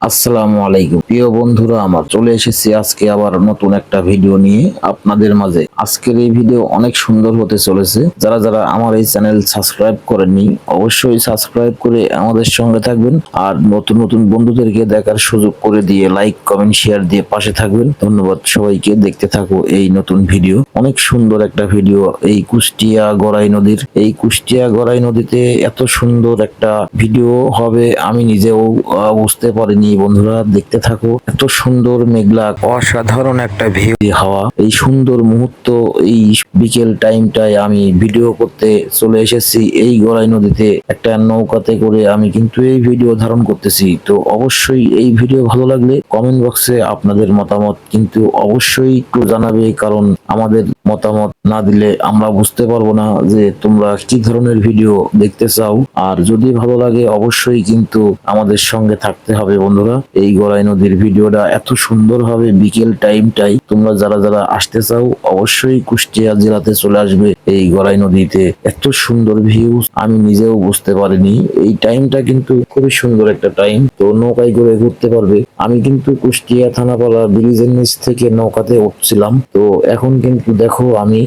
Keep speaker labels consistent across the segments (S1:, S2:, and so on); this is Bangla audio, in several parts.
S1: আসসালামু আলাইকুম প্রিয় বন্ধুরা, আমার চলে এসেছি আজকে আবার নতুন একটা ভিডিও নিয়ে আপনাদের মাঝে। আজকের এই ভিডিও অনেক সুন্দর হতে চলেছে। যারা যারা আমার এই চ্যানেল সাবস্ক্রাইব করেননি অবশ্যই সাবস্ক্রাইব করে আমাদের সঙ্গে থাকবেন, আর নতুন নতুন বন্ধুদেরকে দেখার সুযোগ করে দিয়ে লাইক কমেন্ট শেয়ার দিয়ে পাশে থাকবেন। ধন্যবাদ সবাইকে। দেখতে থাকো এই নতুন ভিডিও, অনেক সুন্দর একটা ভিডিও। এই কুষ্টিয়া গড়াই নদীর, এই কুষ্টিয়া গড়াই নদীতে এত সুন্দর একটা ভিডিও হবে আমি নিজেও বুঝতে পারিনি। বন্ধুরা দেখতে থাকো। এত সুন্দর মেঘলা অসাধারণ একটা ভিউ, হাওয়া, এই সুন্দর মুহূর্ত, এই বিকেল টাইমটায় আমি ভিডিও করতে চলে এসেছি এই গড়াই নদীতে। একটা নৌকাতে করে আমি কিন্তু এই ভিডিও ধারণ করতেছি। তো অবশ্যই এই ভিডিও ভালো লাগলে কমেন্ট বক্সে আপনাদের মতামত কিন্তু অবশ্যই একটু জানাবে, কারণ আমাদের মতামত না দিলে আমরা বুঝতে পারবো না যে তোমরা কি ধরনের ভিডিও দেখতে চাও। আর যদি ভালো লাগে অবশ্যই কিন্তু আমাদের সঙ্গে থাকতে হবে বন্ধুরা। এই গড়াই নদীর ভিডিওটা এত সুন্দর হবে বিকেল টাইমটাই। তোমরা যারা যারা আসতে চাও অবশ্যই কুষ্টিয়া জেলাতে চলে আসবে। এই গড়াই নদীতে এত সুন্দর ভিউ আমি নিজেও বুঝতে পারিনি। এই টাইমটা কিন্তু খুবই সুন্দর একটা টাইম। তো নৌকায় করে ঘুরতে পারবে। আমি কিন্তু কুষ্টিয়া থানাপাড়া ব্রিজের নিচ থেকে নৌকাতে উঠছিলাম। তো এখন কিন্তু দেখো আমি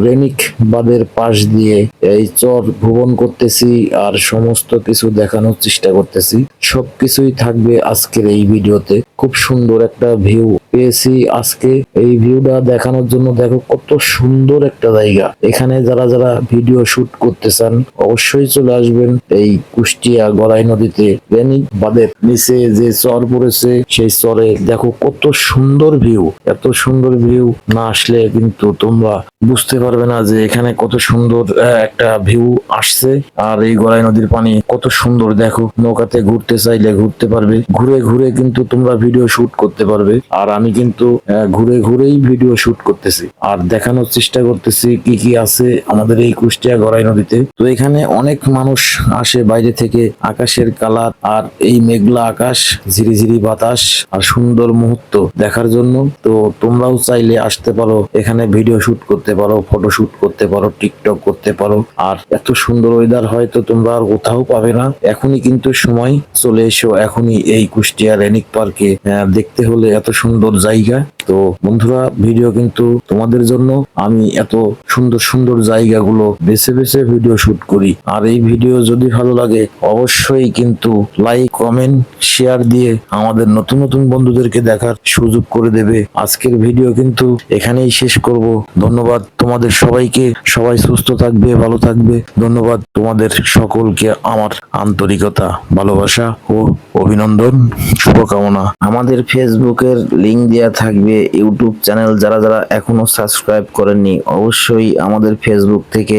S1: রেনিক বাঁধের পাশ দিয়ে এই চর ভ্রমণ করতেছি আর সমস্ত কিছু দেখানোর চেষ্টা করতেছি। সবকিছুই থাকবে আজকের এই ভিডিওতে। খুব সুন্দর একটা ভিউ পেয়েছি আজকে। এই ভিউটা দেখানোর জন্য দেখো কত সুন্দর একটা জায়গা। এখানে যারা যারা ভিডিও শুট করতে চান অবশ্যই চলে আসবেন এই কুষ্টিয়া গড়াই নদীতে। রেনিক বাঁধের নিচে যে চর পড়েছে সেই চরে দেখো কত সুন্দর ভিউ। এত সুন্দর ভিউ না আসলে কিন্তু তোমরা বুঝতে পারবে না যে এখানে কত সুন্দর একটা ভিউ আসছে। আর এই গড়াই নদীর পানি কত সুন্দর দেখো। নৌকাতে ঘুরতে চাইলে ঘুরতে পারবে, ঘুরে ঘুরে কিন্তু তোমরা ভিডিও শুট করতে পারবে। আর আমি কিন্তু ঘুরে ঘুরেই ভিডিও শুট করতেছি আর দেখানোর চেষ্টা করতেছি কি কি আছে আমাদের এই কুষ্টিয়া গড়াই নদীতে। তো এখানে অনেক মানুষ আসে বাইরে থেকে। আকাশের কালার আর এই মেঘলা আকাশ, ঝিরিঝিরি বাতাস আর সুন্দর মুহূর্ত দেখার জন্য। তো তোমরাও চাইলে আসতে পারো, এখানে ভিডিও শুট করতে পারো, ফটো শুট করতে পারো, টিকটক করতে পারো। আর এত সুন্দর ওয়েদার হয়তো তোমরা আর কোথাও পাবে না। এখনই কিন্তু সময়, চলে এসো এখনই এই কুষ্টিয়া রেনিক পার্কে। দেখতে হলে এত সুন্দর জায়গা। তো বন্ধুরা ভিডিও কিন্তু তোমাদের জন্য আমি এত সুন্দর সুন্দর জায়গাগুলো বেছে বেছে ভিডিও শুট করি। আর এই ভিডিও যদি ভালো লাগে অবশ্যই কিন্তু লাইক কমেন্ট শেয়ার দিয়ে আমাদের নতুন নতুন বন্ধুদেরকে দেখার সুযোগ করে দেবে। আজকের ভিডিও কিন্তু এখানেই শেষ করব। ধন্যবাদ তোমাদের সবাইকে। সবাই সুস্থ থাকবে, ভালো থাকবে। ধন্যবাদ তোমাদের সকলকে আমার আন্তরিকতা, ভালোবাসা ও অভিনন্দন, শুভকামনা। আমাদের ফেসবুকের লিংক দেওয়া থাকবে। ইউটিউব চ্যানেল যারা যারা এখনো সাবস্ক্রাইব করেননি অবশ্যই আমাদের ফেসবুক থেকে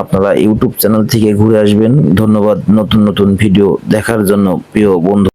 S1: আপনারা ইউটিউব চ্যানেল থেকে ঘুরে আসবেন। ধন্যবাদ নতুন নতুন ভিডিও দেখার জন্য প্রিয় বন্ধু।